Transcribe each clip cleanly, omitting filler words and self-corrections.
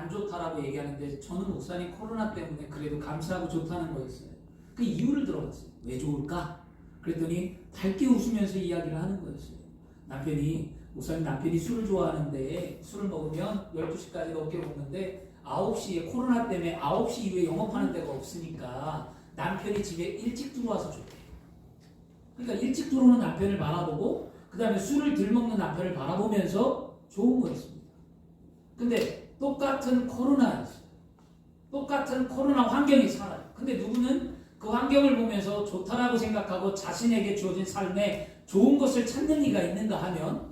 안 좋다라고 얘기하는데 저는 목사님 코로나 때문에 그래도 감사하고 좋다는 거였어요. 그 이유를 들어봤어요. 왜 좋을까? 그랬더니 밝게 웃으면서 이야기를 하는 거였어요. 목사님 남편이 술을 좋아하는데 술을 먹으면 12시까지 넘게 먹는데 9시에 코로나 때문에 9시 이후에 영업하는 데가 없으니까 남편이 집에 일찍 들어와서 좋대요. 그러니까 일찍 들어오는 남편을 바라보고 그 다음에 술을 덜 먹는 남편을 바라보면서 좋은 거였습니다. 근데 똑같은 코로나였어요. 똑같은 코로나 환경이 살아요. 근데 누구는 그 환경을 보면서 좋다라고 생각하고 자신에게 주어진 삶에 좋은 것을 찾는 이가 있는가 하면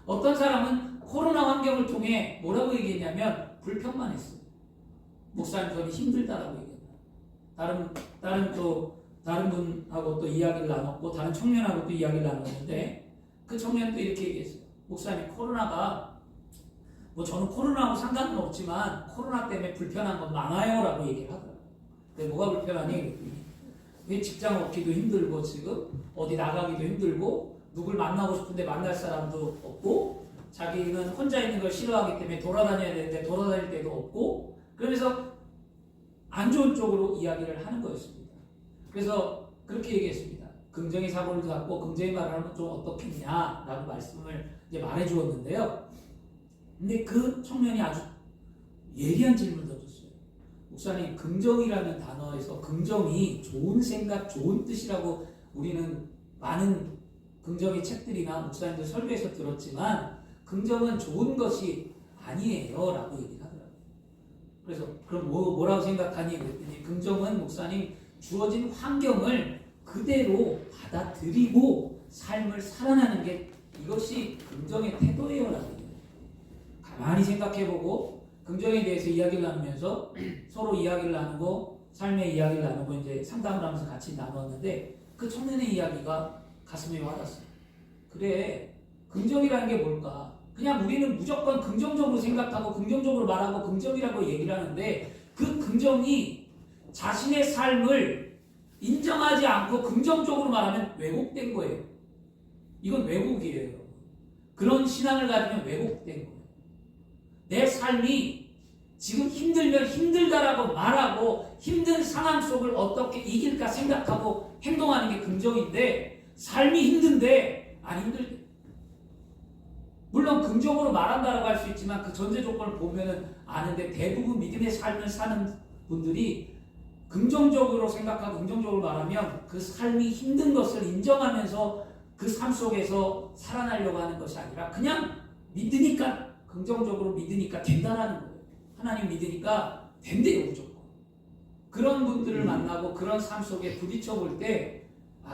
어떤 사람은 코로나 환경을 통해 뭐라고 얘기했냐면 불평만 했어요. 목사님 저는 힘들다라고 얘기했다. 다른 분하고 또 이야기를 나눴고 다른 청년하고 또 이야기를 나눴는데 그 청년도 이렇게 얘기했어요. 목사님 코로나가 저는 코로나하고 상관은 없지만 코로나 때문에 불편한 건 많아요 라고 얘기를 하더라고요. 근데 뭐가 불편하니? 그랬더니 왜 직장 얻기도 힘들고 지금 어디 나가기도 힘들고 누굴 만나고 싶은데 만날 사람도 없고 자기는 혼자 있는 걸 싫어하기 때문에 돌아다녀야 되는데 돌아다닐 데도 없고 그러면서 안 좋은 쪽으로 이야기를 하는 거였습니다. 그래서 그렇게 얘기했습니다. 긍정의 사고를 갖고 긍정의 말을 하면 좀 어떻겠냐라고 말씀을 이제 말해 주었는데요. 근데 그 청년이 아주 예리한 질문을 던졌어요. 목사님, 긍정이라는 단어에서 긍정이 좋은 생각, 좋은 뜻이라고 우리는 많은 긍정의 책들이나 목사님들 설교에서 들었지만 긍정은 좋은 것이 아니에요 라고 얘기를 하더라고요. 그래서 그럼 뭐라고 생각하니? 그랬더니 긍정은 목사님 주어진 환경을 그대로 받아들이고 삶을 살아나는 게 이것이 긍정의 태도예요 라고 얘기해요. 가만히 생각해보고 긍정에 대해서 이야기를 나누면서 서로 이야기를 나누고 삶의 이야기를 나누고 이제 상담을 하면서 같이 나눴는데 그 청년의 이야기가 가슴에 와닿았어요. 그래, 긍정이라는 게 뭘까? 그냥 우리는 무조건 긍정적으로 생각하고 긍정적으로 말하고 긍정이라고 얘기를 하는데 그 긍정이 자신의 삶을 인정하지 않고 긍정적으로 말하면 왜곡된 거예요. 이건 왜곡이에요. 그런 신앙을 가지면 왜곡된 거예요. 내 삶이 지금 힘들면 힘들다라고 말하고 힘든 상황 속을 어떻게 이길까 생각하고 행동하는 게 긍정인데 삶이 힘든데 안 힘들대. 물론 긍정으로 말한다라고 할 수 있지만 그 전제 조건을 보면은 아는데 대부분 믿음의 삶을 사는 분들이 긍정적으로 생각하고 긍정적으로 말하면 그 삶이 힘든 것을 인정하면서 그 삶 속에서 살아나려고 하는 것이 아니라 그냥 믿으니까 긍정적으로 믿으니까 된다라는 거예요. 하나님 믿으니까 된대요 무조건. 그런 분들을 만나고 그런 삶 속에 부딪혀 볼 때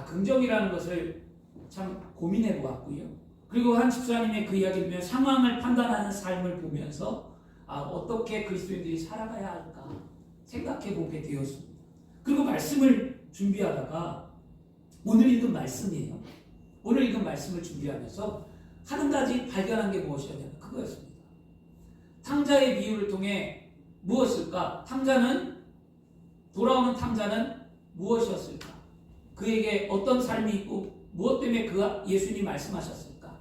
긍정이라는 것을 참 고민해 보았고요. 그리고 한 집사님의 그 이야기를 보면 상황을 판단하는 삶을 보면서 어떻게 그리스도인들이 살아가야 할까 생각해 보게 되었습니다. 그리고 말씀을 준비하다가 오늘 읽은 말씀이에요. 오늘 읽은 말씀을 준비하면서 한 가지 발견한 게 무엇이었냐면 그거였습니다. 탕자의 비유를 통해 무엇일까? 돌아오는 탕자는 무엇이었을까? 그에게 어떤 삶이 있고 무엇 때문에 예수님이 말씀하셨을까?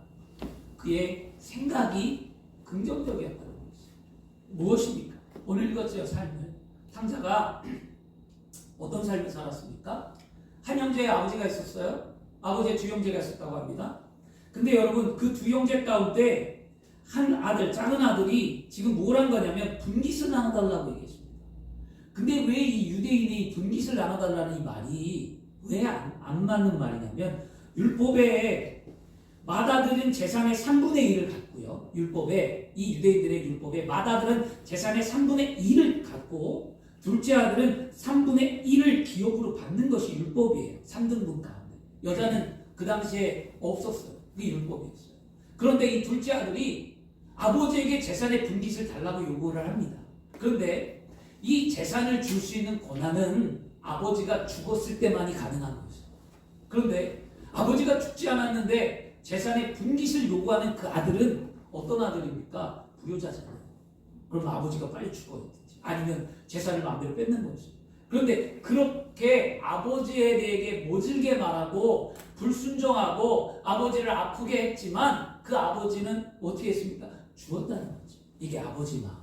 그의 생각이 긍정적이었다는 것이죠. 무엇입니까? 오늘 읽었죠, 삶을. 탕자가 어떤 삶을 살았습니까? 한 형제의 아버지가 있었어요. 아버지의 두 형제가 있었다고 합니다. 근데 여러분 그 두 형제 가운데 한 아들, 작은 아들이 지금 뭘 한 거냐면 분깃을 나눠달라고 얘기했습니다. 근데 왜 이 유대인이 분깃을 나눠달라는 이 말이 왜 안 맞는 말이냐면 율법에 맏아들은 재산의 3분의 1을 갖고요. 이 유대인들의 율법에 맏아들은 재산의 3분의 1을 갖고 둘째 아들은 3분의 1을 기업으로 받는 것이 율법이에요. 3등분 가운데. 여자는 그 당시에 없었어요. 그게 율법이었어요. 그런데 이 둘째 아들이 아버지에게 재산의 분깃을 달라고 요구를 합니다. 그런데 이 재산을 줄 수 있는 권한은 아버지가 죽었을 때만이 가능한 거죠. 그런데 아버지가 죽지 않았는데 재산의 분깃을 요구하는 그 아들은 어떤 아들입니까? 불효자잖아요. 그럼 아버지가 빨리 죽어야 되지. 아니면 재산을 마음대로 뺏는 거죠. 그런데 그렇게 아버지에게 모질게 말하고 불순종하고 아버지를 아프게 했지만 그 아버지는 어떻게 했습니까? 죽었다는 거죠. 이게 아버지 마음.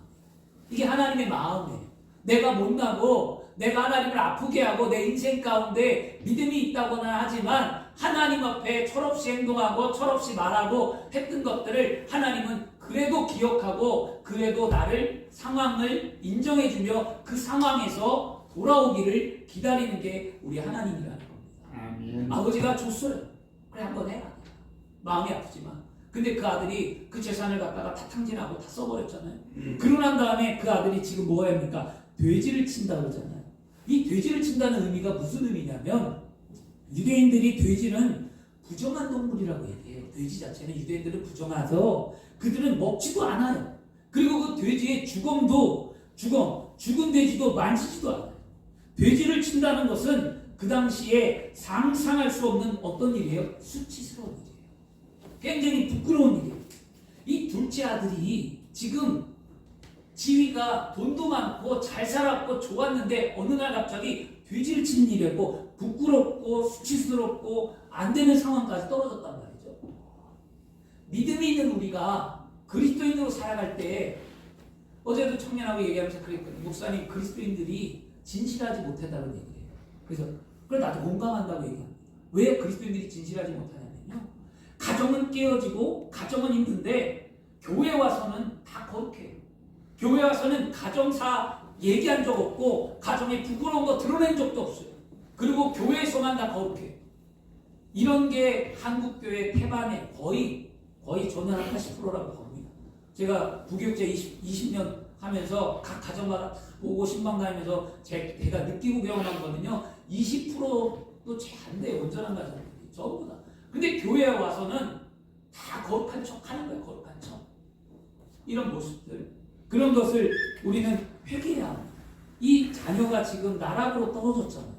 이게 하나님의 마음이에요. 내가 못나고 내가 하나님을 아프게 하고 내 인생 가운데 믿음이 있다고는 하지만 하나님 앞에 철없이 행동하고 철없이 말하고 했던 것들을 하나님은 그래도 기억하고 그래도 나를 상황을 인정해주며 그 상황에서 돌아오기를 기다리는 게 우리 하나님이라는 겁니다. 아멘. 아버지가 줬어요. 그래 한번 해라. 마음이 아프지만. 근데 그 아들이 그 재산을 갖다가 다 탕진하고 다 써버렸잖아요. 그러고 난 다음에 그 아들이 지금 뭐 합니까? 돼지를 친다고 그러잖아요. 이 돼지를 친다는 의미가 무슨 의미냐면 유대인들이 돼지는 부정한 동물이라고 얘기해요. 돼지 자체는 유대인들은 부정해서 그들은 먹지도 않아요. 그리고 그 돼지의 죽은 돼지도 만지지도 않아요. 돼지를 친다는 것은 그 당시에 상상할 수 없는 어떤 일이에요? 수치스러운 일이에요. 굉장히 부끄러운 일이에요. 이 둘째 아들이 지금 지위가 돈도 많고 잘 살았고 좋았는데 어느 날 갑자기 돼지를 치는 일이었고 부끄럽고 수치스럽고 안 되는 상황까지 떨어졌단 말이죠. 믿음이 있는 우리가 그리스도인으로 살아갈 때 어제도 청년하고 얘기하면서 그랬거든요. 목사님 그리스도인들이 진실하지 못했다는 얘기예요. 그래서 나도 공감한다고 얘기합니다. 왜 그리스도인들이 진실하지 못하냐면요. 가정은 깨어지고 가정은 힘든데 교회 와서는 다 거룩해요. 교회 와서는 가정사 얘기한 적 없고 가정에 부끄러운 거 드러낸 적도 없어요. 그리고 교회에서만 다 거룩해요. 이런 게 한국교회 태반의 거의 저는 한 80%라고 봅니다. 제가 부교육제 20년 하면서 각 가정마다 보고 신방 다니면서 제가 느끼고 경험한 거는요. 20%도 잘 안 돼요. 온전한 가정들이 전부 다. 근데 교회에 와서는 다 거룩한 척 하는 거예요. 거룩한 척. 이런 모습들. 그런 것을 우리는 회개해야 합니다. 이 자녀가 지금 나락으로 떨어졌잖아요.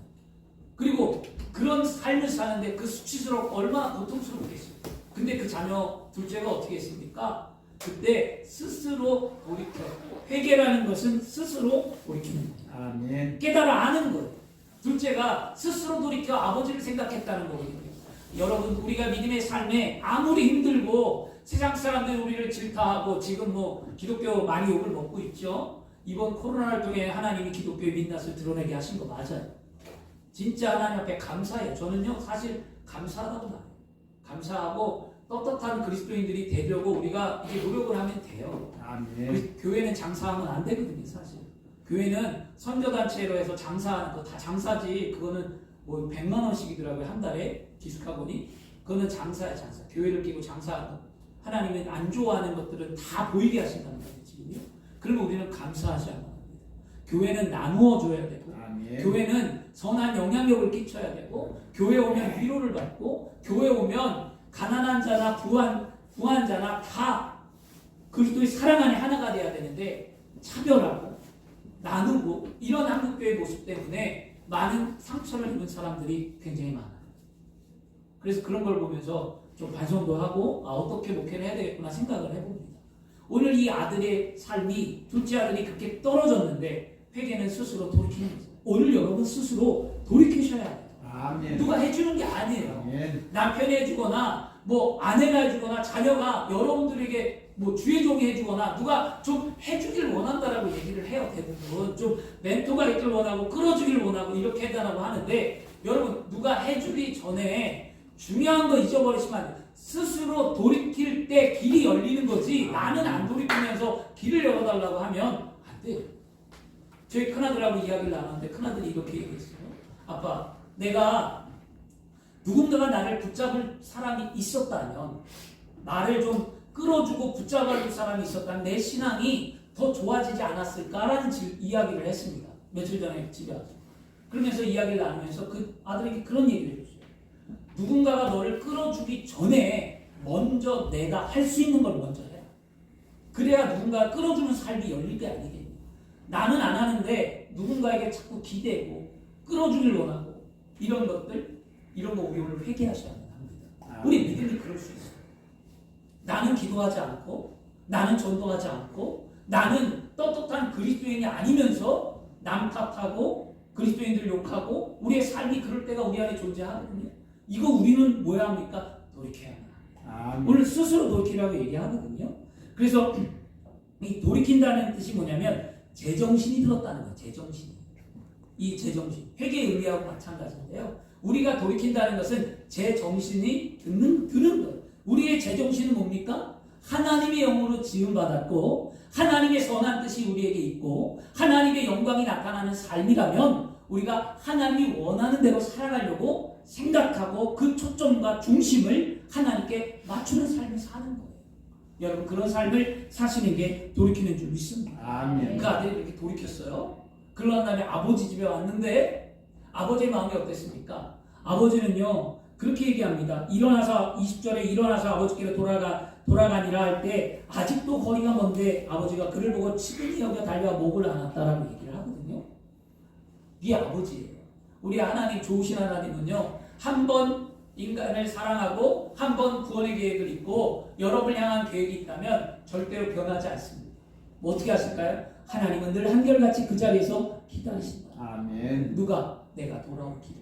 그리고 그런 삶을 사는데 그 수치스럽고 얼마나 고통스럽겠어요. 근데 그 자녀 둘째가 어떻게 했습니까? 그때 스스로 돌이켜. 회개라는 것은 스스로 돌이키는 거예요. 아멘. 깨달아 아는 거예요. 둘째가 스스로 돌이켜 아버지를 생각했다는 거거든요. 여러분 우리가 믿음의 삶에 아무리 힘들고 세상 사람들이 우리를 질타하고 지금 뭐 기독교 많이 욕을 먹고 있죠. 이번 코로나를 통해 하나님이 기독교의 민낯을 드러내게 하신 거 맞아요. 진짜 하나님 앞에 감사해요. 저는요 사실 감사하다고 말해요. 감사하고 떳떳한 그리스도인들이 되려고 우리가 이제 노력을 하면 돼요. 아멘. 교회는 장사하면 안 되거든요 사실. 교회는 선교단체로 해서 장사하는 거 다 장사지. 그거는 뭐 100만 원씩이더라고요 한 달에 기숙학원이. 그거는 장사야 장사. 교회를 끼고 장사하는 거. 하나님은 안 좋아하는 것들은 다 보이게 하신다는 거예요 지금요. 그러면 우리는 감사하지 않아야 합니다. 교회는 나누어 줘야 되고 아멘. 교회는 선한 영향력을 끼쳐야 되고 교회 오면 위로를 받고 교회 오면 가난한 자나 부한 자나 다 그리스도의 사랑 안에 하나가 돼야 되는데 차별하고 나누고 이런 한국교회의 모습 때문에 많은 상처를 입은 사람들이 굉장히 많아요. 그래서 그런 걸 보면서 좀 반성도 하고 어떻게 목회를 해야 되겠구나 생각을 해봅니다. 오늘 이 아들의 삶이 둘째 아들이 그렇게 떨어졌는데 회개는 스스로 돌이키는 거죠. 오늘 여러분 스스로 돌이키셔야 해요. 아멘. 누가 해주는 게 아니에요. 아멘. 남편이 해주거나 뭐 아내가 해주거나 자녀가 여러분들에게 뭐 주의 종이 해주거나 누가 좀 해주길 원한다라고 얘기를 해요. 대부분 좀 멘토가 있길 원하고 끌어주길 원하고 이렇게 해달라고 하는데 여러분 누가 해주기 전에 중요한 거 잊어버리시면 안 돼요. 스스로 돌이킬 때 길이 열리는 거지 나는 안 돌이키면서 길을 열어달라고 하면 안 돼요. 저희 큰아들하고 이야기를 나눴는데 큰아들이 이렇게 얘기했어요. 아빠 내가 누군가가 나를 붙잡을 사람이 있었다면 나를 좀 끌어주고 붙잡아줄 사람이 있었다면 내 신앙이 더 좋아지지 않았을까라는 이야기를 했습니다. 며칠 전에 집에 와서. 그러면서 이야기를 나누면서 그 아들에게 그런 얘기를 해줬어요. 누군가가 너를 끌어주기 전에 먼저 내가 할 수 있는 걸 먼저 해. 그래야 누군가 끌어주는 삶이 열릴 게 아니겠니. 나는 안 하는데 누군가에게 자꾸 기대고 끌어주길 원하고 이런 것들 이런 거 우리 오늘 회개하셔야 합니다. 우리 믿음이 그럴 수 있어요. 나는 기도하지 않고 나는 전도하지 않고 나는 떳떳한 그리스도인이 아니면서 남 탓하고 그리스도인들 욕하고 우리의 삶이 그럴 때가 우리 안에 존재하거든요. 이거 우리는 뭐야 합니까? 돌이켜야 합니다. 오늘 스스로 돌이키라고 얘기하거든요. 그래서 이 돌이킨다는 뜻이 뭐냐면 제정신이 들었다는 거예요. 제정신이. 이 제정신. 회개의 의미하고 마찬가지인데요. 우리가 돌이킨다는 것은 제정신이 드는 거예요. 우리의 제정신은 뭡니까? 하나님의 영으로 지음받았고 하나님의 선한 뜻이 우리에게 있고 하나님의 영광이 나타나는 삶이라면 우리가 하나님이 원하는 대로 살아가려고 생각하고 그 초점과 중심을 하나님께 맞추는 삶을 사는 거예요. 여러분 그런 삶을 사시는 게 돌이키는 줄 믿습니다. 아멘. 그 아들이 이렇게 돌이켰어요. 그러고 난 다음에 아버지 집에 왔는데 아버지의 마음이 어땠습니까? 아버지는요 그렇게 얘기합니다. 일어나서 20절에 일어나서 아버지께로 돌아가니라 할 때 아직도 거리가 먼데 아버지가 그를 보고 치근히 여겨 달려와 목을 안았다라고 얘기를 하거든요. 이게 아버지예요. 우리 하나님 좋으신 하나님은요 한 번 인간을 사랑하고 한 번 구원의 계획을 있고 여러분을 향한 계획이 있다면 절대로 변하지 않습니다. 뭐 어떻게 하실까요? 하나님은 늘 한결같이 그 자리에서 기다리신다. 아멘. 누가? 내가 돌아오기를.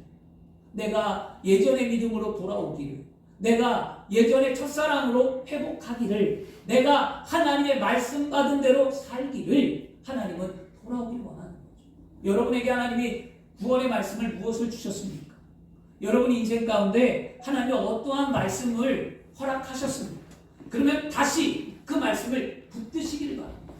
내가 예전의 믿음으로 돌아오기를. 내가 예전의 첫사랑으로 회복하기를. 내가 하나님의 말씀 받은 대로 살기를 하나님은 돌아오길 원하는 거죠. 여러분에게 하나님이 구원의 말씀을 무엇을 주셨습니까? 여러분 인생 가운데 하나님이 어떠한 말씀을 허락하셨습니까? 그러면 다시 그 말씀을 붙드시길 바랍니다.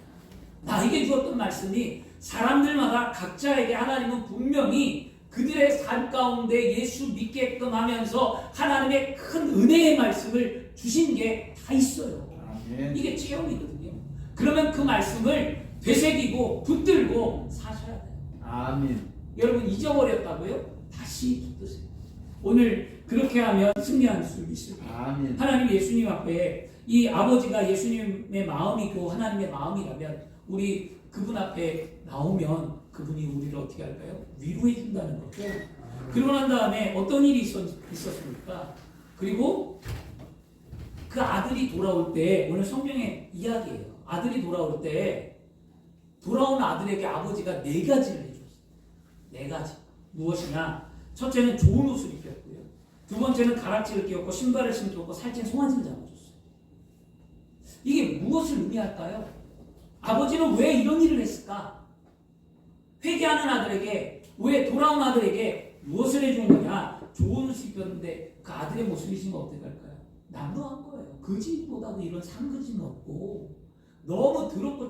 나에게 주었던 말씀이 사람들마다 각자에게 하나님은 분명히 그들의 삶 가운데 예수 믿게끔 하면서 하나님의 큰 은혜의 말씀을 주신 게 다 있어요. 아멘. 이게 체험이거든요. 그러면 그 말씀을 되새기고 붙들고 사셔야 돼요. 아멘. 여러분 잊어버렸다고요? 다시 붙드세요. 오늘 그렇게 하면 승리하는 줄 믿습니다. 아멘. 하나님 예수님 앞에 이 아버지가 예수님의 마음이고 하나님의 마음이라면 우리 그분 앞에 나오면 그분이 우리를 어떻게 할까요? 위로해 준다는 거죠. 그러고 난 다음에 어떤 일이 있었습니까? 그리고 그 아들이 돌아올 때 오늘 성경의 이야기예요. 아들이 돌아올 때 돌아온 아들에게 아버지가 4가지를 해줬어요. 4가지. 무엇이냐? 첫째는 좋은 옷을 입혔고요. 두 번째는 가락지를 끼웠고 신발을 신겼고 살찐 송아지를 잡아줬어요. 이게 무엇을 의미할까요? 아버지는 왜 이런 일을 했을까? 회개하는 아들에게, 왜 돌아온 아들에게 무엇을 해준 거냐? 좋은 옷을 입혔는데 그 아들의 모습이 지금 어떻게 할까요? 난도한 거예요. 그 집보다도 이런 상그짐은 없고 너무 더럽고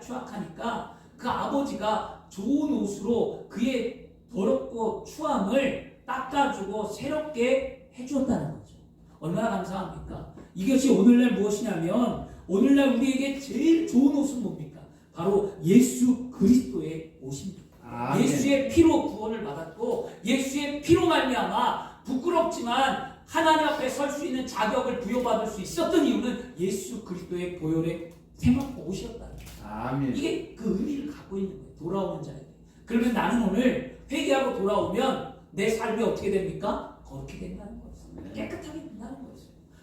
추악하니까 그 아버지가 좋은 옷으로 그의 더럽고 추함을 닦아주고 새롭게 해주었다는 거죠. 얼마나 감사합니까? 이것이 오늘날 무엇이냐면 오늘날 우리에게 제일 좋은 옷은 뭡니까? 바로 예수 그리스도의 옷입니다. 아멘. 예수의 피로 구원을 받았고 예수의 피로 말미암아 부끄럽지만 하나님 앞에 설 수 있는 자격을 부여받을 수 있었던 이유는 예수 그리스도의 보혈의 생명과 옷이었다. 아멘. 이게 그 의미를 갖고 있는 거예요. 돌아오는 자에게. 그러면 나는 오늘 회개하고 돌아오면 내 삶이 어떻게 됩니까? 거룩히 된다는 거예요. 깨끗하게 된다는 거예요.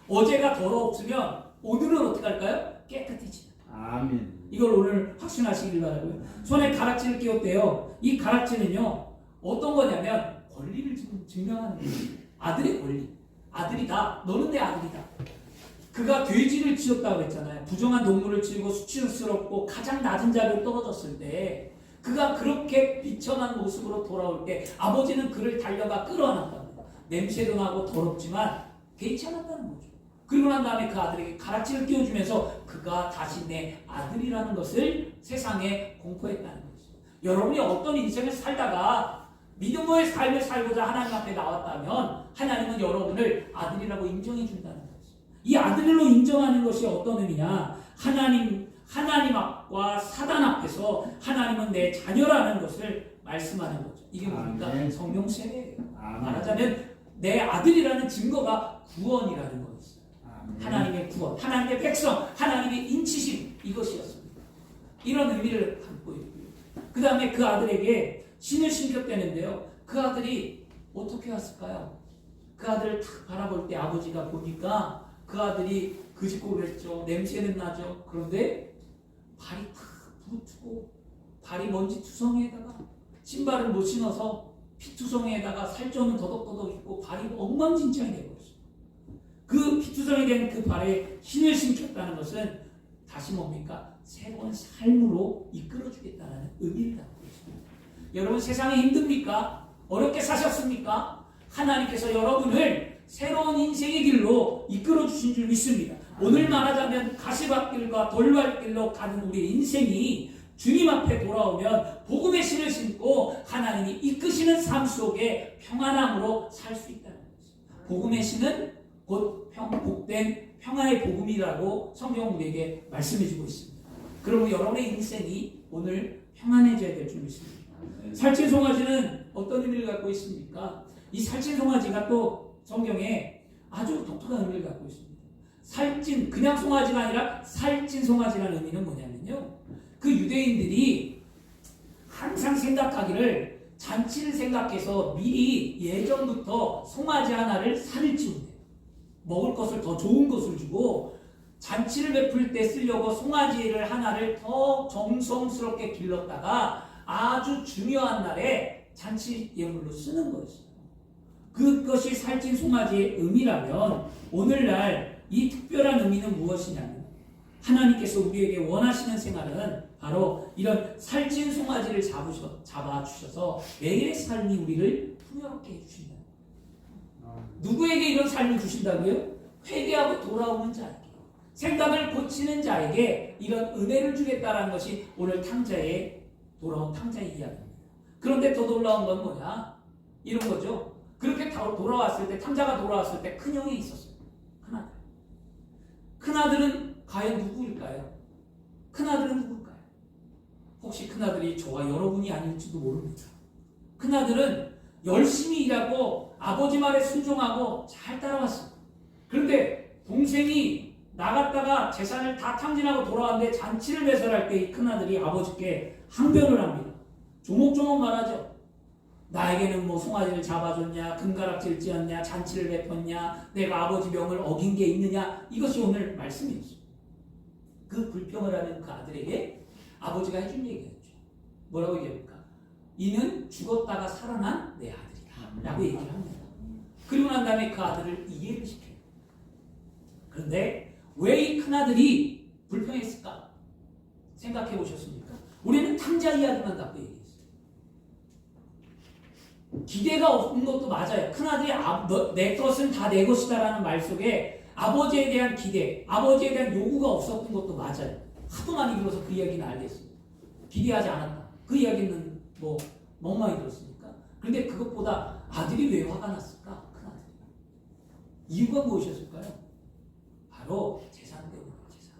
어제가 더러웠으면 오늘은 어떻게 할까요? 깨끗해진다. 아멘. 이걸 오늘 확신하시길 바라고요. 손에 가락지를 끼웠대요. 이 가락지는요 어떤 거냐면 권리를 증명하는 거예요. 아들의 권리. 아들이다. 너는 내 아들이다. 그가 돼지를 치웠다고 했잖아요. 부정한 동물을 치고 수치스럽고 가장 낮은 자리로 떨어졌을 때 그가 그렇게 비천한 모습으로 돌아올 때 아버지는 그를 달려가 끌어안았답니다. 냄새도 나고 더럽지만 괜찮았다는 거죠. 그리고 난 다음에 그 아들에게 가락지를 끼워주면서 그가 다시 내 아들이라는 것을 세상에 공포했다는 거죠. 여러분이 어떤 인생을 살다가 믿음의 삶을 살고자 하나님 앞에 나왔다면 하나님은 여러분을 아들이라고 인정해 준다는 거죠. 이 아들로 인정하는 것이 어떤 의미냐? 하나님 앞과 사단 앞에서 하나님은 내 자녀라는 것을 말씀하는 거죠. 이게 뭡니까? 아멘. 성령세례예요. 아멘. 말하자면 내 아들이라는 증거가 구원이라는 거였어요. 아멘. 하나님의 구원, 하나님의 백성, 하나님의 인치심 이것이었습니다. 이런 의미를 담고 있고요. 그 다음에 그 아들에게 신을 신겼다는데요. 그 아들이 어떻게 왔을까요? 그 아들을 탁 바라볼 때 아버지가 보니까 그 아들이 그짓골을 했죠. 냄새는 나죠. 그런데 발이 탁 부르트고 발이 먼지 투성이에다가 신발을 못 신어서 피투성이에다가 살점은 더덕더덕 있고 발이 엉망진창이 되어버렸어요. 그 피투성이 된 그 발에 신을 신겼다는 것은 다시 뭡니까? 새로운 삶으로 이끌어주겠다는 의미를 갖고 있습니다. 여러분 세상이 힘듭니까? 어렵게 사셨습니까? 하나님께서 여러분을 새로운 인생의 길로 이끌어주신 줄 믿습니다. 오늘 말하자면 가시밭길과 돌발길로 가는 우리 인생이 주님 앞에 돌아오면 복음의 신을 신고 하나님이 이끄시는 삶 속에 평안함으로 살 수 있다는 것입니다. 복음의 신은 곧 복된 평화의 복음이라고 성경 우리에게 말씀해주고 있습니다. 그러므로 여러분의 인생이 오늘 평안해져야 될 줄 믿습니다. 살찐송아지는 어떤 의미를 갖고 있습니까? 이 살찐송아지가 또 성경에 아주 독특한 의미를 갖고 있습니다. 살찐, 그냥 송아지가 아니라 살찐송아지라는 의미는 뭐냐면요, 그 유대인들이 항상 생각하기를 잔치를 생각해서 미리 예전부터 송아지 하나를 살을 찌운대요. 먹을 것을 더 좋은 것을 주고 잔치를 베풀 때 쓰려고 송아지를 하나를 더 정성스럽게 길렀다가 아주 중요한 날에 잔치 예물로 쓰는 것이죠. 그것이 살찐 송아지의 의미라면 오늘날 이 특별한 의미는 무엇이냐면 하나님께서 우리에게 원하시는 생활은 바로 이런 살찐 송아지를 잡아주셔서 매일의 삶이 우리를 풍요롭게 해주신다. 누구에게 이런 삶을 주신다고요? 회개하고 돌아오는 자에게, 생각을 고치는 자에게 이런 은혜를 주겠다는 것이 오늘 돌아온 탕자의 이야기입니다. 그런데 더 놀라운 건 뭐냐? 이런 거죠. 그렇게 돌아왔을 때, 탕자가 돌아왔을 때 큰형이 있었어요. 큰아들. 큰아들은 과연 누구일까요? 큰아들은 누굴까요? 혹시 큰아들이 저와 여러분이 아닐지도 모릅니다. 큰아들은 열심히 일하고 아버지 말에 순종하고 잘 따라왔어요. 그런데 동생이 나갔다가 재산을 다 탕진하고 돌아왔는데 잔치를 배설할 때 이 큰아들이 아버지께 항변을 합니다. 조목조목 말하죠. 나에게는 뭐 송아지를 잡아줬냐, 금가락질 찌었냐, 잔치를 베풀었냐, 내가 아버지 명을 어긴 게 있느냐. 이것이 오늘 말씀이었어요. 그 불평을 하는 그 아들에게 아버지가 해준 얘기였죠. 뭐라고 얘기합니까? 이는 죽었다가 살아난 내 아들이다 라고 얘기를 합니다. 그리고 난 다음에 그 아들을 이해를 시켜요. 그런데 왜 이 큰아들이 불평했을까? 생각해 보셨습니까? 우리는 탕자 이야기만 갖고 얘기했어요. 기대가 없는 것도 맞아요. 큰아들이 내 것은 다 내 것이다 라는 말 속에 아버지에 대한 기대, 아버지에 대한 요구가 없었던 것도 맞아요. 하도 많이 들어서 그 이야기는 알겠어요. 기대하지 않았다. 그 이야기는 뭐 멍멍이 들었으니까. 그런데 그것보다 아들이 왜 화가 났을까? 큰아들이. 이유가 무엇이었을까요? 바로 재산 때문에. 재산.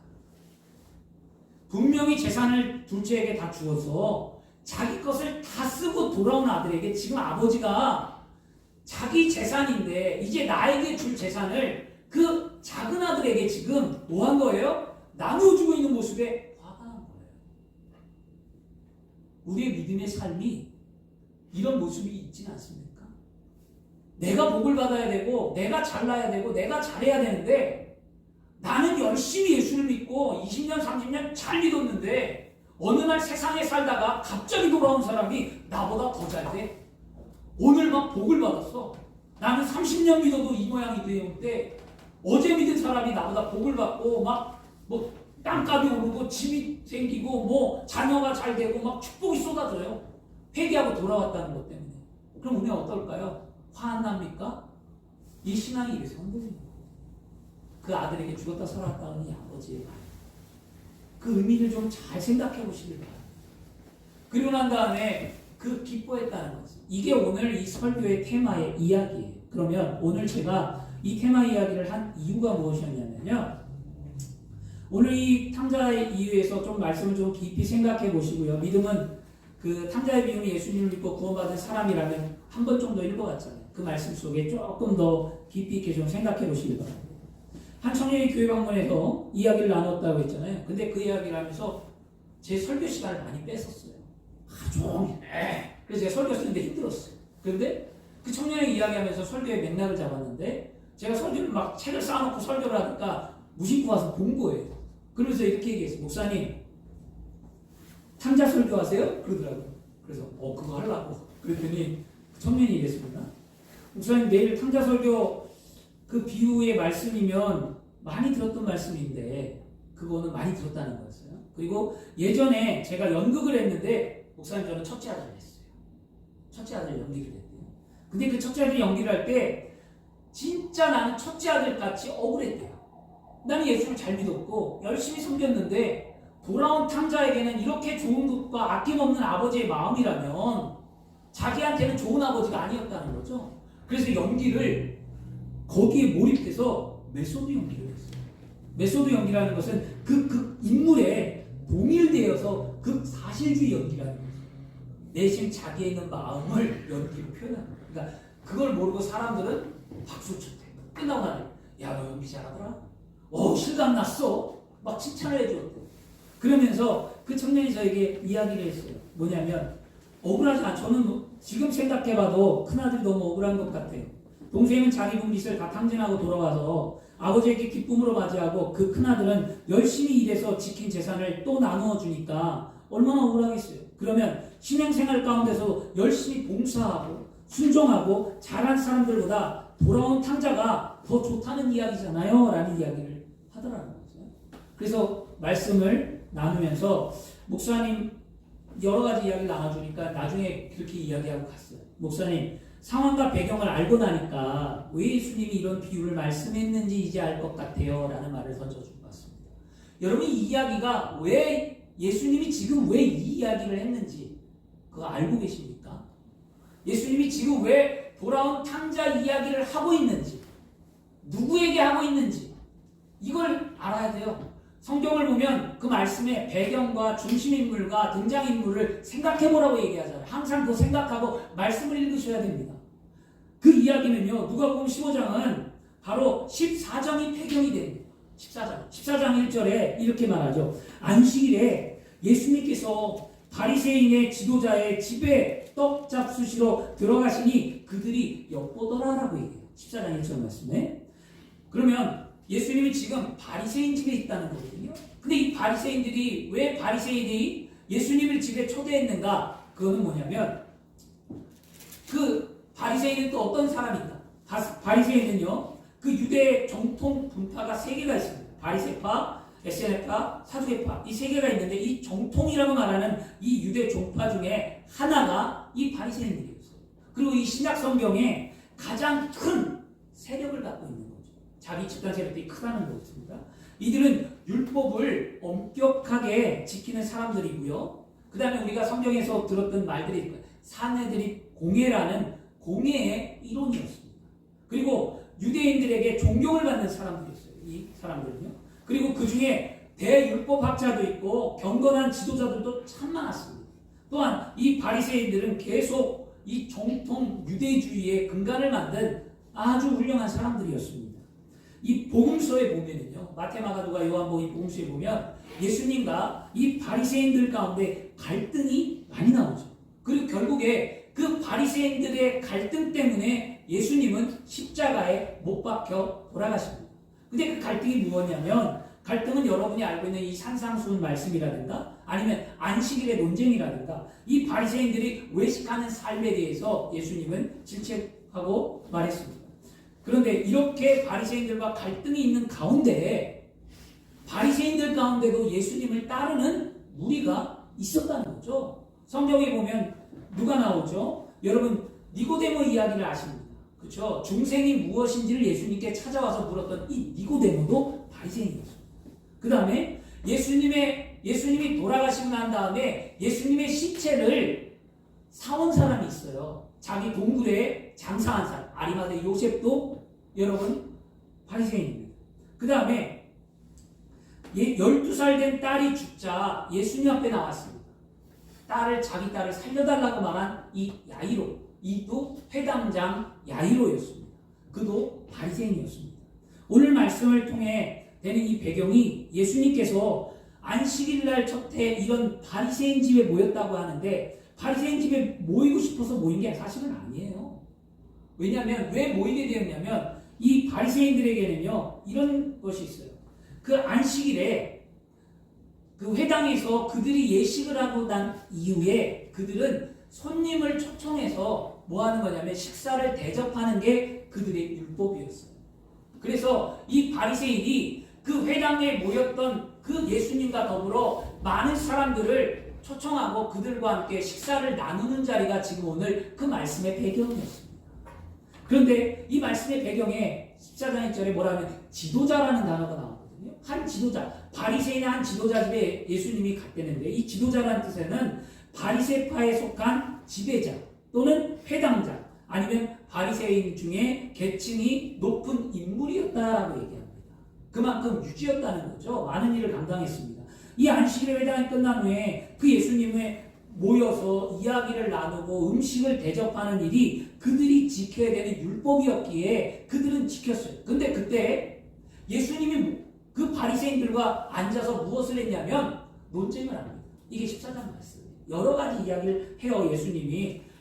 분명히 재산을 둘째에게 다 주어서 자기 것을 다 쓰고 돌아온 아들에게 지금 아버지가 자기 재산인데 이제 나에게 줄 재산을 그 작은 아들에게 지금 뭐 한 거예요? 나눠주고 있는 모습에 화가 난 거예요. 우리의 믿음의 삶이 이런 모습이 있지는 않습니까? 내가 복을 받아야 되고 내가 잘나야 되고 내가 잘해야 되는데 나는 열심히 예수를 믿고 20년 30년 잘 믿었는데 어느 날 세상에 살다가 갑자기 돌아온 사람이 나보다 더 잘 돼. 오늘 막 복을 받았어. 나는 30년 믿어도 이 모양이 되는데 어제 믿은 사람이 나보다 복을 받고 막 뭐 땅값이 오르고 집이 생기고 뭐 자녀가 잘 되고 막 축복이 쏟아져요. 회개하고 돌아왔다는 것 때문에. 그럼 우리는 어떨까요? 화 안 납니까? 이 신앙이 이래서 흔들리는 거예요. 그 아들에게 죽었다 살아났다는 이 아버지의 말. 그 의미를 좀 잘 생각해 보시길 바랍니다. 그리고 난 다음에 그 기뻐했다는 것. 이게 오늘 이 설교의 테마의 이야기예요. 그러면 오늘 제가 이 테마 이야기를 한 이유가 무엇이었냐면요. 오늘 이 탕자의 이유에서 좀 말씀을 좀 깊이 생각해 보시고요. 믿음은 그 탕자의 비유는 예수님을 믿고 구원받은 사람이라면 한 번 정도 읽어봤잖아요. 그 말씀 속에 조금 더 깊이 있게 좀 생각해 보시길 바랍니다. 한 청년이 교회 방문해서 이야기를 나눴다고 했잖아요. 근데 그 이야기를 하면서 제 설교 시간을 많이 뺐었어요. 하루 종일. 그래서 제가 설교 쓰는데 힘들었어요. 그런데 그 청년이 이야기하면서 설교의 맥락을 잡았는데 제가 설교를 막 책을 쌓아놓고 설교를 하니까 무심코 와서 본 거예요. 그러면서 이렇게 얘기했어요. 목사님, 탕자 설교하세요? 그러더라고요. 그래서 그거 하려고. 그랬더니 그 청년이 이랬습니다. 목사님, 내일 탕자 설교 그 비유의 말씀이면 많이 들었던 말씀인데 그거는 많이 들었다는 거였어요. 그리고 예전에 제가 연극을 했는데 목사님 저는 첫째 아들을 했어요. 첫째 아들 연기를 했대요. 근데 그 첫째 아들 연기를 할 때 진짜 나는 첫째 아들 같이 억울했대요. 나는 예수를 잘 믿었고 열심히 섬겼는데 돌아온 탕자에게는 이렇게 좋은 것과 아낌없는 아버지의 마음이라면 자기한테는 좋은 아버지가 아니었다는 거죠. 그래서 연기를 거기에 몰입해서 메소드 연기를 했어요. 메소드 연기라는 것은 그 인물에 동일되어서 사실주의 연기라는 거죠. 내심 자기에 있는 마음을 연기로 표현하는 거예요. 그러니까 그걸 모르고 사람들은 박수 쳤대. 끝나고 나니 야, 너 연기 잘하더라. 실감났어. 막 칭찬을 해주었대. 그러면서 그 청년이 저에게 이야기를 했어요. 뭐냐면 억울하지 않아. 저는 지금 생각해봐도 큰아들이 너무 억울한 것 같아요. 동생은 자기 분 빚을 다 탕진하고 돌아와서 아버지에게 기쁨으로 맞이하고 그 큰아들은 열심히 일해서 지킨 재산을 또 나누어 주니까 얼마나 억울하겠어요. 그러면 신앙생활 가운데서 열심히 봉사하고 순종하고 잘한 사람들보다 돌아온 탕자가 더 좋다는 이야기잖아요 라는 이야기를 하더라는 거죠. 그래서 말씀을 나누면서 목사님 여러 가지 이야기를 나눠주니까 나중에 그렇게 이야기하고 갔어요. 목사님 상황과 배경을 알고 나니까 왜 예수님이 이런 비유를 말씀했는지 이제 알 것 같아요 라는 말을 던져준 것 같습니다. 여러분 이 이야기가 왜 예수님이 지금 왜 이 이야기를 했는지 그거 알고 계십니까? 예수님이 지금 왜 돌아온 탕자 이야기를 하고 있는지 누구에게 하고 있는지 이걸 알아야 돼요. 성경을 보면 그 말씀의 배경과 중심인물과 등장인물을 생각해보라고 얘기하잖아요. 항상 그거 생각하고 말씀을 읽으셔야 됩니다. 그 이야기는요. 누가복음 15장은 바로 14장이 배경이 됩니다. 14장 1절에 이렇게 말하죠. 안식일에 예수님께서 바리새인의 지도자의 집에 떡 잡수시러 들어가시니 그들이 엿보더라라고 얘기해요. 14장 1절 말씀에. 그러면 예수님이 지금 바리새인 집에 있다는 거거든요. 근데 이 바리새인들이 왜 바리새인이 예수님을 집에 초대했는가? 그거는 뭐냐면 그 바리새인은 또 어떤 사람인가? 바리새인은요. 그 유대 정통 분파가 세 개가 있습니다. 바리새파, 에세네파, 사두개파 이 세 개가 있는데 이 정통이라고 말하는 이 유대 종파 중에 하나가 이 바리새인들이었어요. 그리고 이 신약 성경에 가장 큰 세력을 갖고 있는 거죠. 자기 집단 세력들이 크다는 것입니다. 이들은 율법을 엄격하게 지키는 사람들이고요. 그 다음에 우리가 성경에서 들었던 말들이 있고요. 사내들이 공예라는 공예의 이론이었습니다. 그리고 유대인들에게 존경을 받는 사람들이었어요. 이 사람들은요. 그리고 그 중에 대율법학자도 있고 경건한 지도자들도 참 많았습니다. 또한 이 바리새인들은 계속 이 정통 유대주의의 근간을 만든 아주 훌륭한 사람들이었습니다. 이 복음서에 보면은요, 마태, 마가, 누가, 요한복음 이 복음서에 보면 예수님과 이 바리새인들 가운데 갈등이 많이 나오죠. 그리고 결국에 그 바리새인들의 갈등 때문에 예수님은 십자가에 못 박혀 돌아가십니다. 근데 그 갈등이 무엇이냐면 갈등은 여러분이 알고 있는 이 산상수훈 말씀이라든가 아니면 안식일의 논쟁이라든가 이 바리새인들이 외식하는 삶에 대해서 예수님은 질책하고 말했습니다. 그런데 이렇게 바리새인들과 갈등이 있는 가운데 바리새인들 가운데도 예수님을 따르는 무리가 있었다는 거죠. 성경에 보면 누가 나오죠? 여러분 니고데모 이야기를 아십니다. 그렇죠? 중생이 무엇인지를 예수님께 찾아와서 물었던 이 니고데모도 바리새인이었습니다. 그 다음에 예수님이 돌아가시고 난 다음에 예수님의 시체를 사온 사람이 있어요. 자기 동굴에 장사한 사람. 아리마대 요셉도 여러분 바리새인입니다. 그 다음에 12살 된 딸이 죽자 예수님 앞에 나왔습니다. 자기 딸을 살려달라고 말한 이 야이로, 이도 회당장 야이로였습니다. 그도 바리새인이었습니다. 오늘 말씀을 통해 되는 이 배경이 예수님께서 안식일날 첫해 이런 바리새인 집에 모였다고 하는데 바리새인 집에 모이고 싶어서 모인 게 사실은 아니에요. 왜냐하면 왜 모이게 되었냐면 이 바리새인들에게는요 이런 것이 있어요. 그 안식일에 그 회당에서 그들이 예식을 하고 난 이후에 그들은 손님을 초청해서 뭐 하는 거냐면 식사를 대접하는 게 그들의 율법이었어요. 그래서 이 바리새인이 그 회당에 모였던 그 예수님과 더불어 많은 사람들을 초청하고 그들과 함께 식사를 나누는 자리가 지금 오늘 그 말씀의 배경이었습니다. 그런데 이 말씀의 배경에 14장 1절에 뭐라면 지도자라는 단어가 나오거든요. 한 지도자, 바리새인의 한 지도자 집에 예수님이 갔다는데 이 지도자라는 뜻에는 바리새파에 속한 지배자 또는 회당자 아니면 바리새인 중에 계층이 높은 인물이었다라고 얘기합니다. 그만큼 유지였다는 거죠. 많은 일을 감당했습니다. 이 안식일 회당이 끝난 후에 그 예수님의 모여서 이야기를 나누고 음식을 대접하는 일이 그들이 지켜야 되는 율법이었기에 그들은 지켰어요. 근데 그때 예수님이 그 바리새인들과 앉아서 무엇을 했냐면 논쟁을 합니다. 이게 14장 말씀이에요. 여러 가지 이야기를 해요.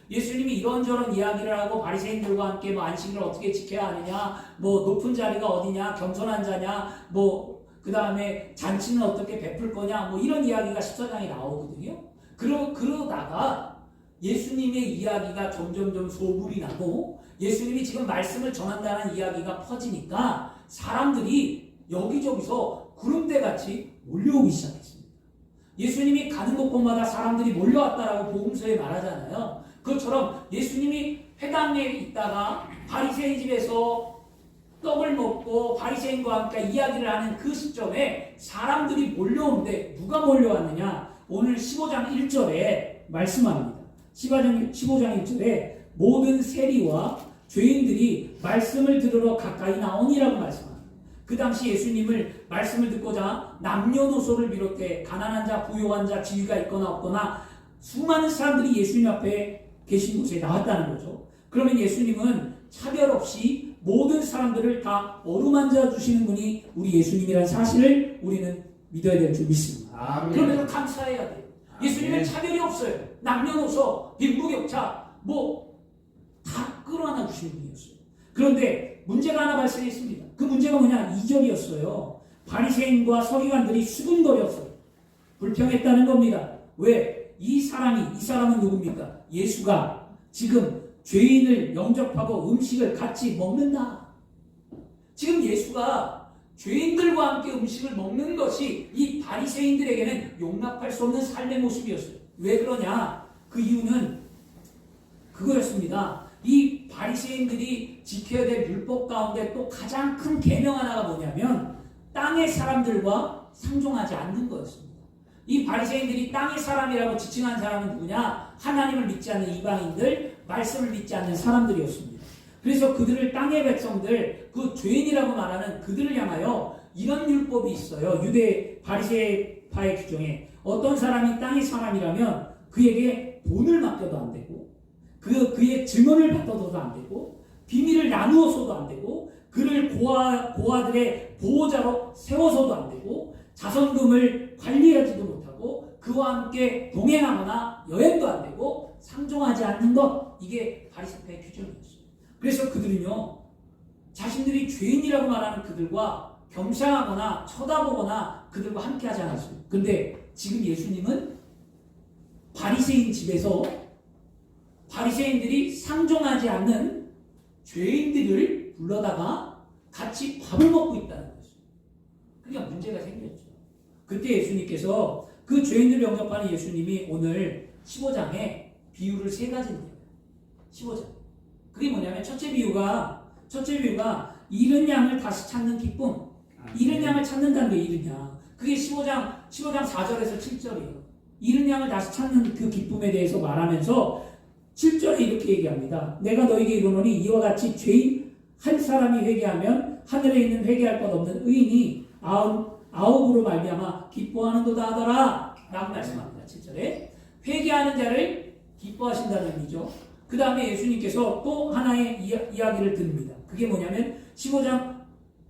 예수님이 이런저런 이야기를 하고 바리새인들과 함께 뭐 안식일을 어떻게 지켜야 하느냐, 뭐 높은 자리가 어디냐, 겸손한 자냐, 뭐 그 다음에 잔치는 어떻게 베풀 거냐, 뭐 이런 이야기가 14장에 나오거든요. 그러다가 예수님의 이야기가 점점점 소문이 나고 예수님이 지금 말씀을 전한다는 이야기가 퍼지니까 사람들이 여기저기서 구름대같이 몰려오기 시작했습니다. 예수님이 가는 곳곳마다 사람들이 몰려왔다라고 복음서에 말하잖아요. 그것처럼 예수님이 회당에 있다가 바리새인 집에서 떡을 먹고 바리새인과 함께 이야기를 하는 그 시점에 사람들이 몰려오는데 누가 몰려왔느냐? 오늘 15장 1절에 말씀합니다. 15장 1절에 모든 세리와 죄인들이 말씀을 들으러 가까이 나오니라고 말씀합니다. 그 당시 예수님을 말씀을 듣고자 남녀노소를 비롯해 가난한 자, 부유한 자, 지위가 있거나 없거나 수많은 사람들이 예수님 앞에 계신 곳에 나왔다는 거죠. 그러면 예수님은 차별 없이 모든 사람들을 다 어루만져 주시는 분이 우리 예수님이라는 사실을 우리는 믿어야 될 줄 믿습니다. 아멘. 그러면서 감사해야 돼요. 예수님은 차별이 없어요. 남녀노소, 빈부격차 뭐 다 끌어안아 주시는 분이었어요. 그런데 문제가 하나 발생했습니다. 그 문제가 뭐냐? 2절이었어요. 바리새인과 서기관들이 수군거렸어요. 불평했다는 겁니다. 왜? 이 사람은 누굽니까? 예수가 지금 죄인을 영접하고 음식을 같이 먹는다. 지금 예수가 죄인들과 함께 음식을 먹는 것이 이 바리새인들에게는 용납할 수 없는 삶의 모습이었어요. 왜 그러냐? 그 이유는 그거였습니다. 이 바리새인들이 지켜야 될 율법 가운데 또 가장 큰 계명 하나가 뭐냐면 땅의 사람들과 상종하지 않는 거였습니다. 이 바리새인들이 땅의 사람이라고 지칭한 사람은 누구냐? 하나님을 믿지 않는 이방인들, 말씀을 믿지 않는 사람들이었습니다. 그래서 그들을 땅의 백성들, 그 죄인이라고 말하는 그들을 향하여 이런 율법이 있어요. 유대 바리새파의 규정에 어떤 사람이 땅의 사람이라면 그에게 돈을 맡겨도 안 되고 그의 증언을 받아도 안 되고 비밀을 나누어서도 안 되고 그를 고아들의 보호자로 세워서도 안 되고 자선금을 관리하지도 못하고 그와 함께 동행하거나 여행도 안 되고 상종하지 않는 것, 이게 바리새파의 규정이었어요. 그래서 그들은요 자신들이 죄인이라고 말하는 그들과 겸상하거나 쳐다보거나 그들과 함께하지 않았어요. 근데 지금 예수님은 바리새인 집에서 바리새인들이 상종하지 않는 죄인들을 불러다가 같이 밥을 먹고 있다는 거죠. 그러니까 문제가 생겼죠. 그때 예수님께서 그 죄인들을 영접하는 예수님이 오늘 15장에 비유를 3가지 내요. 15장. 그게 뭐냐면 첫째 비유가 잃은 양을 다시 찾는 기쁨. 잃은 양을 찾는다는 게 잃은 양. 그게 15장 4절에서 7절이에요. 잃은 양을 다시 찾는 그 기쁨에 대해서 말하면서 7절에 이렇게 얘기합니다. 내가 너에게 이르노니 이와 같이 죄인 한 사람이 회개하면 하늘에 있는 회개할 것 없는 의인이 아홉으로 말미암아 기뻐하는도다 하더라 라고 말씀합니다. 7절에 회개하는 자를 기뻐하신다는 의미죠. 그 다음에 예수님께서 또 하나의 이야기를 드립니다. 그게 뭐냐면 15장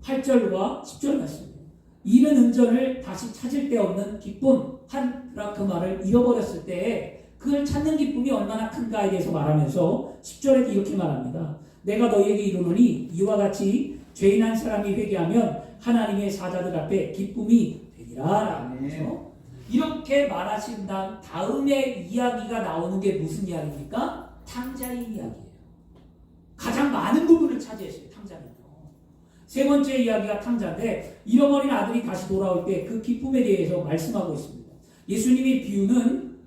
8절과 10절 말씀입니다. 잃은 은전을 다시 찾을 데 없는 기쁨, 한 드라크마를 잃어버렸을 때 그걸 찾는 기쁨이 얼마나 큰가에 대해서 말하면서 10절에 이렇게 말합니다. 내가 너희에게 이르노니 이와 같이 죄인 한 사람이 회개하면 하나님의 사자들 앞에 기쁨이 되리라. 그렇죠? 이렇게 말하신 다음에 이야기가 나오는 게 무슨 이야기입니까? 탕자의 이야기예요. 가장 많은 부분을 차지했어요. 탕자는요. 세 번째 이야기가 탕자인데 잃어버린 아들이 다시 돌아올 때 그 기쁨에 대해서 말씀하고 있습니다. 예수님이 비유는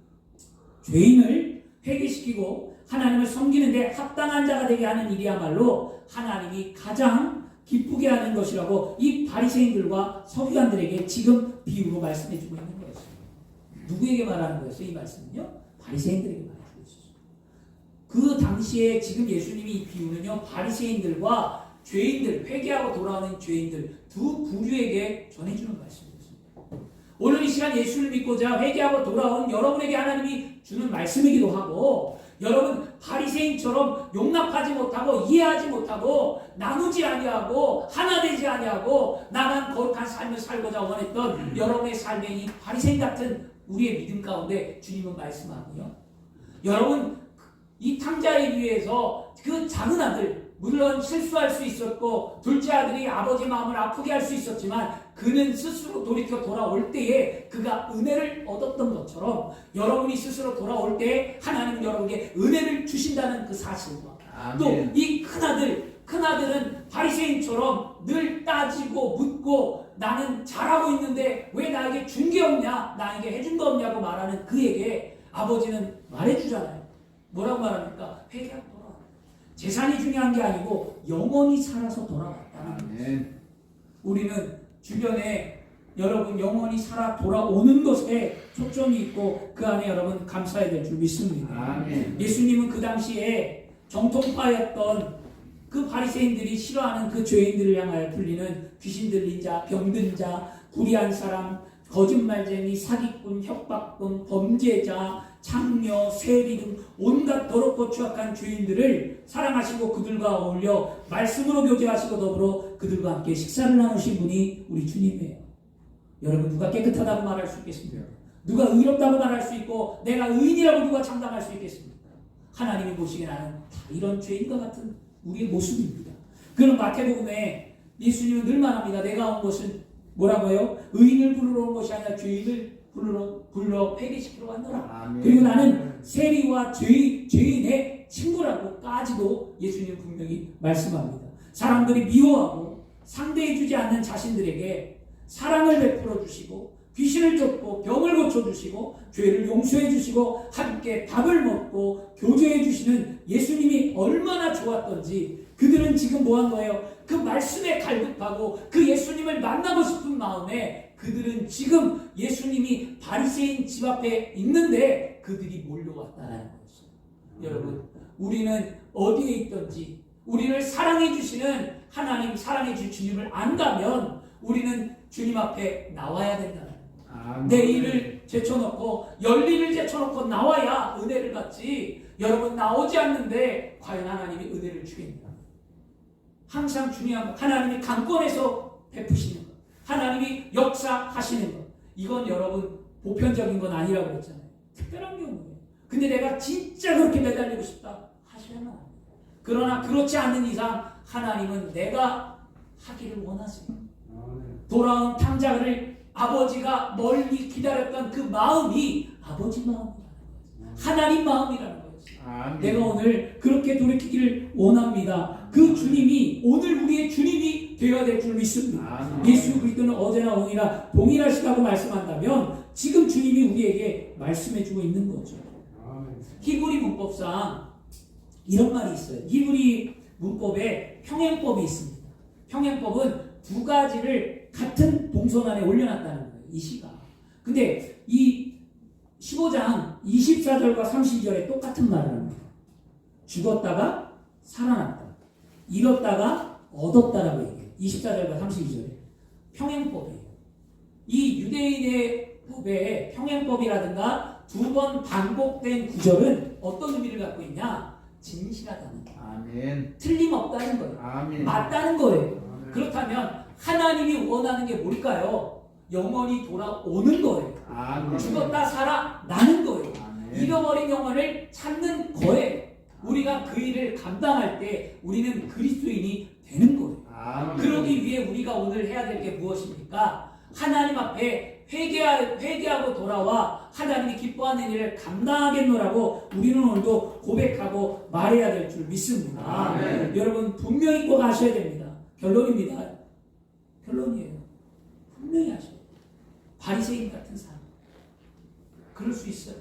죄인을 회개시키고 하나님을 섬기는데 합당한 자가 되게 하는 일이야말로 하나님이 가장 기쁘게 하는 것이라고 이 바리새인들과 서기관들에게 지금 비유로 말씀해주고 있는 거였어요. 누구에게 말하는 거였어요? 이 말씀은요? 바리새인들에게 말해주고 있었어요. 그 당시에 지금 예수님이 이 비유는요, 바리새인들과 죄인들, 회개하고 돌아오는 죄인들 두 부류에게 전해주는 말씀이었습니다. 오늘 이 시간 예수를 믿고자 회개하고 돌아온 여러분에게 하나님이 주는 말씀이기도 하고, 여러분 바리새인처럼 용납하지 못하고 이해하지 못하고 나누지 아니하고 하나 되지 아니하고 나만 거룩한 삶을 살고자 원했던 여러분의 삶의 이 바리새인 같은 우리의 믿음 가운데 주님은 말씀하고요, 여러분 이 탕자에 비해서 그 작은 아들, 물론 실수할 수 있었고 둘째 아들이 아버지 마음을 아프게 할 수 있었지만 그는 스스로 돌이켜 돌아올 때에 그가 은혜를 얻었던 것처럼 여러분이 스스로 돌아올 때에 하나님은 여러분에게 은혜를 주신다는 그 사실과, 또 이 큰아들은 바리새인처럼 늘 따지고 묻고 나는 잘하고 있는데 왜 나에게 준 게 없냐, 나에게 해준 거 없냐고 말하는 그에게 아버지는 말해주잖아요. 뭐라고 말합니까? 회개하고 돌아와. 재산이 중요한 게 아니고 영원히 살아서 돌아왔다는 거예요. 우리는 주변에 여러분 영원히 살아 돌아오는 것에 초점이 있고 그 안에 여러분 감사해야 될 줄 믿습니다. 아멘. 예수님은 그 당시에 정통파였던 그 바리새인들이 싫어하는 그 죄인들을 향하여 불리는 귀신 들린 자, 병든 자, 불의한 사람, 거짓말쟁이, 사기꾼, 협박꾼, 범죄자, 창녀, 세리 등 온갖 더럽고 추악한 죄인들을 사랑하시고 그들과 어울려 말씀으로 교제하시고 더불어 그들과 함께 식사를 나누신 분이 우리 주님이에요. 여러분 누가 깨끗하다고 말할 수 있겠습니까? 누가 의롭다고 말할 수 있고 내가 의인이라고 누가 장담할 수 있겠습니까? 하나님이 보시기에 나는 다 이런 죄인과 같은 우리의 모습입니다. 그런 마태복음에 예수님은 늘 말합니다. 내가 온 것은 뭐라고요? 의인을 부르러 온 것이 아니라 죄인을 불러 회개시키러 왔노라. 아멘. 그리고 나는 세리와 죄인의 친구라고까지도 예수님 분명히 말씀합니다. 사람들이 미워하고 상대해주지 않는 자신들에게 사랑을 베풀어 주시고 귀신을 쫓고 병을 고쳐주시고 죄를 용서해 주시고 함께 밥을 먹고 교제해 주시는 예수님이 얼마나 좋았던지 그들은 지금 뭐한 거예요? 그 말씀에 갈급하고 그 예수님을 만나고 싶은 마음에 그들은 지금 예수님이 바리새인 집 앞에 있는데 그들이 몰려왔다는 거였어요. 여러분 우리는 어디에 있든지 우리를 사랑해 주시는 하나님, 사랑해 주신 주님을 안다면 우리는 주님 앞에 나와야 된다. 내 일을 제쳐놓고 열일을 제쳐놓고 나와야 은혜를 받지. 여러분 나오지 않는데 과연 하나님이 은혜를 주겠냐? 항상 중요한 것, 하나님이 강권에서 베푸시는 것, 하나님이 역사하시는 것, 이건 여러분 보편적인 건 아니라고 했잖아요. 특별한 경우예요. 근데 내가 진짜 그렇게 매달리고 싶다 하시면 그러나 그렇지 않는 이상 하나님은 내가 하기를 원하세요. 돌아온 탕자를 아버지가 멀리 기다렸던 그 마음이 아버지 마음이라는 거예요. 하나님 마음이라는 거예요. 아멘. 내가 오늘 그렇게 돌이키기를 원합니다. 그 주님이 오늘 우리의 주님이 되어야 될 줄 믿습니다. 아멘. 예수 그리스도는 어제나 오늘이나 동일하시다고 말씀한다면 지금 주님이 우리에게 말씀해주고 있는 거죠. 히브리 문법상 이런 말이 있어요. 히브리 문법에 평행법이 있습니다. 평행법은 두 가지를 같은 동선 안에 올려놨다는 거예요. 이 시가. 근데 이 15장 24절과 32절에 똑같은 말을 합니다. 죽었다가 살아났다. 잃었다가 얻었다라고 얘기해요. 24절과 32절에. 평행법이에요. 이 유대인의 법에 평행법이라든가 두 번 반복된 구절은 어떤 의미를 갖고 있냐? 진실하다는 거예요. 아멘. 틀림없다는 거예요. 아멘. 맞다는 거예요. 아멘. 그렇다면 하나님이 원하는 게 뭘까요? 영원히 돌아오는 거예요. 아멘. 죽었다 살아나는 거예요. 아멘. 잃어버린 영혼을 찾는 거예요. 우리가 그 일을 감당할 때 우리는 그리스도인이 되는 거예요. 아멘. 그러기 위해 우리가 오늘 해야 될 게 무엇입니까? 하나님 앞에 회개하고 돌아와 하나님이 기뻐하는 일을 감당하겠노라고 우리는 오늘도 고백하고 말해야 될 줄 믿습니다. 아멘. 여러분 분명히 꼭 아셔야 됩니다. 결론입니다. 결론이에요. 분명히 아셔야 돼요. 바리새인 같은 사람. 그럴 수 있어요.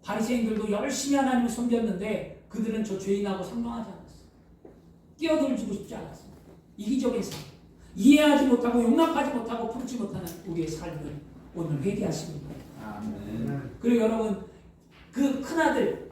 바리새인들도 열심히 하나님을 섬겼는데 그들은 저 죄인하고 상종하지 않았어요. 끼어들지고 싶지 않았어요. 이기적인 삶, 이해하지 못하고 용납하지 못하고 품지 못하는 우리의 삶을 오늘 회개하시는 거예요. 아멘. 그리고 여러분, 그 큰아들,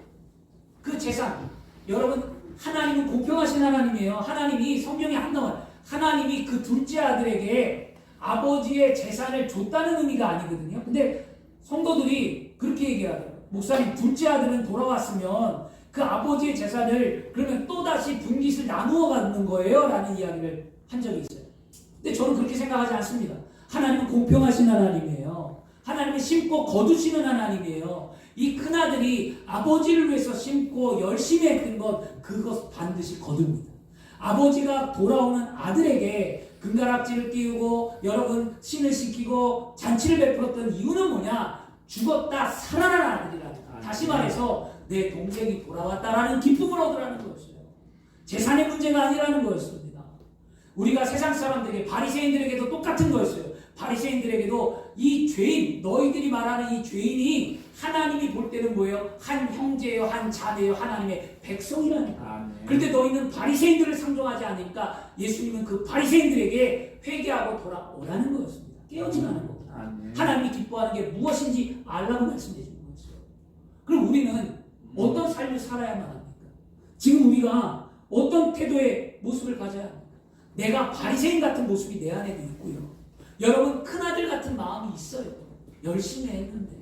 그 재산, 여러분, 하나님은 공평하신 하나님이에요. 하나님이 성경에 안 나와요. 하나님이 그 둘째 아들에게 아버지의 재산을 줬다는 의미가 아니거든요. 근데 성도들이 그렇게 얘기하더라고요. 목사님, 둘째 아들은 돌아왔으면 그 아버지의 재산을 그러면 또다시 분깃을 나누어 갖는 거예요? 라는 이야기를 한 적이 있어요. 근데 저는 그렇게 생각하지 않습니다. 하나님은 공평하신 하나님이에요. 하나님은 심고 거두시는 하나님이에요. 이 큰아들이 아버지를 위해서 심고 열심히 했던 것, 그것 반드시 거둡니다. 아버지가 돌아오는 아들에게 금가락지를 띄우고 여러분 신을 시키고 잔치를 베풀었던 이유는 뭐냐? 죽었다 살아난 아들이라는, 다시 말해서 내 동생이 돌아왔다라는 기쁨을 얻으라는 거였어요. 재산의 문제가 아니라는 거였습니다. 우리가 세상 사람들에게, 바리새인들에게도 똑같은 거였어요. 바리새인들에게도 이 죄인, 너희들이 말하는 이 죄인이 하나님이 볼 때는 뭐예요? 한 형제요, 한 자매요, 하나님의 백성이라니까. 그런데 너희는 바리새인들을 상종하지 않으니까 예수님은 그 바리새인들에게 회개하고 돌아오라는 거였습니다. 깨어지라는 겁니다. 하나님이 기뻐하는 게 무엇인지 알라고 말씀해 주는 거죠. 그럼 우리는 어떤 삶을 살아야만 합니까? 지금 우리가 어떤 태도의 모습을 가져야 합니까? 내가 바리새인 같은 모습이 내 안에도 있고요. 여러분, 큰아들 같은 마음이 있어요. 열심히 했는데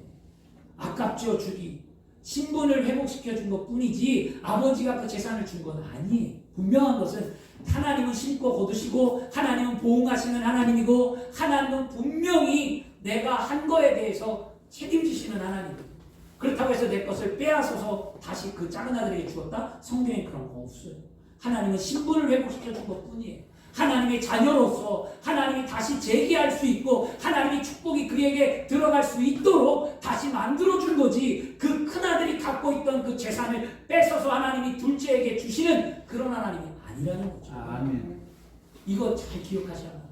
아깝죠, 주기. 신분을 회복시켜 준 것 뿐이지 아버지가 그 재산을 준 건 아니에요. 분명한 것은 하나님은 심고 거두시고 하나님은 보응하시는 하나님이고 하나님은 분명히 내가 한 거에 대해서 책임지시는 하나님이에요. 그렇다고 해서 내 것을 빼앗아서 다시 그 작은 아들에게 주었다? 성경에 그런 거 없어요. 하나님은 신분을 회복시켜 준 것 뿐이에요. 하나님의 자녀로서 하나님이 다시 재기할 수 있고 하나님의 축복이 그에게 들어갈 수 있도록 다시 만들어준 거지, 그 큰아들이 갖고 있던 그 재산을 뺏어서 하나님이 둘째에게 주시는 그런 하나님이 아니라는 거죠. 아멘. 이거 잘 기억하셔야 합니다.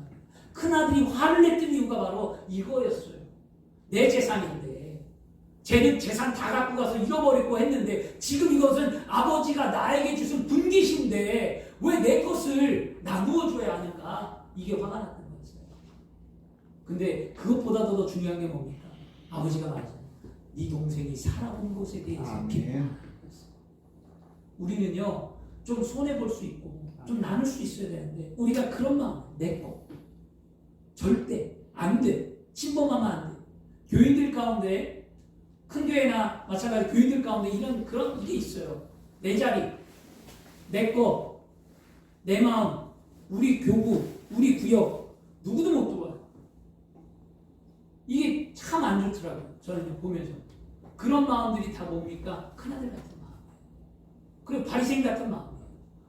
큰아들이 화를 냈던 이유가 바로 이거였어요. 내 재산인데 쟤는 재산 다 갖고 가서 잃어버리고 했는데 지금 이것은 아버지가 나에게 주신 분깃인데 왜 내 것을 나누어 줘야 하는가? 이게 화가 났던 거였어요. 근데 그것보다도 더 중요한 게 뭡니까? 아버지가 말하잖아요. 네 동생이 살아온 곳에 대해서 기뻐하는 거였어요. 우리는요, 좀 손해볼 수 있고 좀 나눌 수 있어야 되는데 우리가 그런 마음, 내 거 절대 안 돼. 침범하면 안 돼. 교인들 가운데, 큰 교회나 마찬가지 교인들 가운데 이런 그런 이게 있어요. 내 자리, 내 거, 내 마음, 우리 교구, 우리 구역 누구도 못 들어와요. 이게 참 안 좋더라고요. 저는 보면서 그런 마음들이 다 뭡니까? 큰아들 같은 마음이에요. 그리고 바리새인 같은 마음이에요.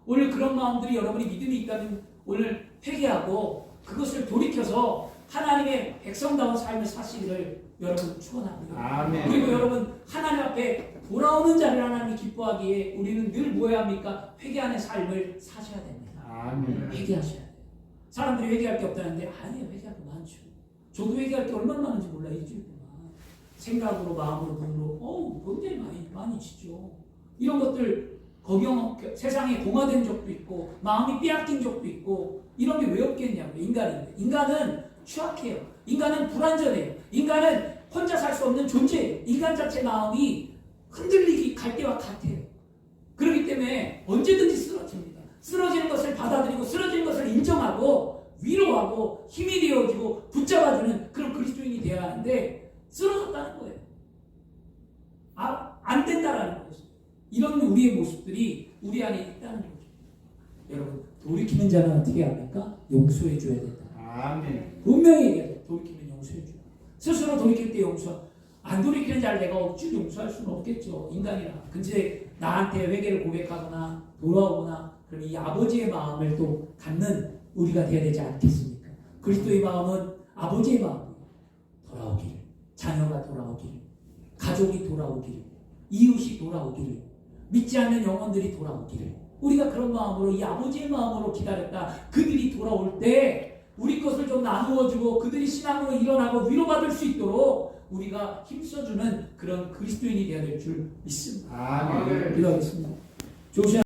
오늘 그런 마음들이 여러분이 믿음이 있다면 오늘 회개하고 그것을 돌이켜서 하나님의 백성다운 삶을 사시기를 여러분 축원합니다. 아멘. 그리고 여러분, 하나님 앞에 돌아오는 자를 하나님이 기뻐하기에 우리는 늘 뭐 해야 합니까? 회개하는 삶을 사셔야 됩니다. 아멘. 회개하셔야 돼요. 사람들이 회개할 게 없다는데 아니에요. 회개할 게 많죠. 저도 회개할 게 얼마나 많은지 몰라. 일주일 동안 생각으로, 마음으로, 돈으로 굉장히 많이 지죠. 이런 것들 세상에 공화된 적도 있고 마음이 빼앗긴 적도 있고 이런 게 왜 없겠냐고요. 인간인데. 인간은 취약해요. 인간은 불완전해요. 인간은 혼자 살 수 없는 존재예요. 인간 자체 마음이 흔들리기 갈 때와 같아요. 그렇기 때문에 언제든지 쓰러집니다. 쓰러지는 것을 받아들이고 쓰러지는 것을 인정하고 위로하고 힘이 되어지고 붙잡아주는 그런 그리스도인이 되어야 하는데 쓰러졌다는 거예요. 안 된다라는 거죠. 이런 우리의 모습들이 우리 안에 있다는 거죠. 여러분, 돌이키는 자는 어떻게 합니까? 용서해 줘야 된다. 아멘. 분명히 얘기하죠. 돌이키면 용서해 줘요. 스스로 돌이킬 때 안 돌이키는 자를 내가 억지로 용서할 수는 없겠죠. 인간이라. 근데 나한테 회개를 고백하거나 돌아오거나 그러면 이 아버지의 마음을 또 갖는 우리가 되어야 되지 않겠습니까? 그리스도의 마음은 아버지의 마음이에요. 돌아오기를, 자녀가 돌아오기를, 가족이 돌아오기를, 이웃이 돌아오기를, 믿지 않는 영혼들이 돌아오기를, 우리가 그런 마음으로 이 아버지의 마음으로 기다렸다. 그들이 돌아올 때 우리 것을 좀 나누어주고 그들이 신앙으로 일어나고 위로받을 수 있도록 우리가 힘써주는 그런 그리스도인이 되어야 될 줄 믿습니다. 아멘. 기도하겠습니다. 조시